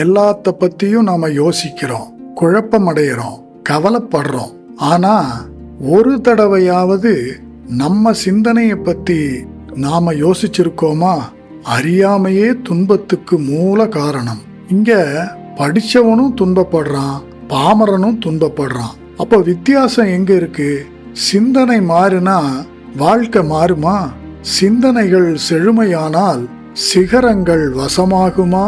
எல்லாத்த பத்தியும் நாம யோசிக்கிறோம், குழப்பமடைகிறோம், கவலைப்படுறோம். ஆனா ஒரு தடவையாவது நம்ம சிந்தனையை பத்தி நாம யோசிச்சிருக்கோமா? அறியாமையே துன்பத்துக்கு மூல காரணம். இங்க படிச்சவனும் துன்பப்படுறான், பாமரனும் துன்பப்படுறான். அப்போ வித்தியாசம் எங்க இருக்கு? சிந்தனை மாறினா வாழ்க்கை மாறுமா? சிந்தனைகள் செழுமையானால் சிகரங்கள் வசமாகுமா?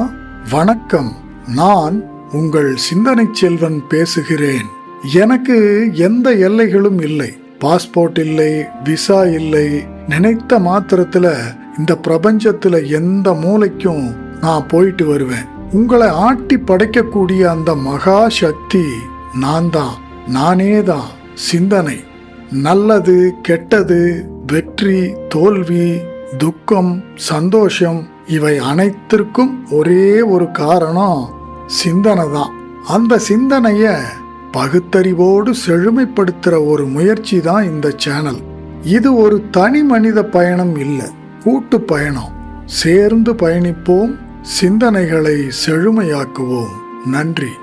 வணக்கம், நான் உங்கள் சிந்தனை செல்வன் பேசுகிறேன். எனக்கு எந்த எல்லைகளும் இல்லை. பாஸ்போர்ட் இல்லை, விசா இல்லை. நினைத்த மாத்திரத்துல இந்த பிரபஞ்சத்துல எந்த மூலைக்கும் நான் போயிட்டு வருவேன். உங்களை ஆட்டி படைக்கக்கூடிய அந்த மகா சக்தி நான் தான், நானேதான். சிந்தனை, நல்லது கெட்டது, வெற்றி தோல்வி, துக்கம் சந்தோஷம், இவை அனைத்திற்கும் ஒரே ஒரு காரணம் சிந்தனை தான். அந்த சிந்தனைய பகுத்தறிவோடு செழுமைப்படுத்துற ஒரு முயற்சி தான் இந்த சேனல். இது ஒரு தனி மனித பயணம் இல்லை, கூட்டு பயணம். சேர்ந்து பயணிப்போம், சிந்தனைகளை செழுமையாக்குவோம். நன்றி.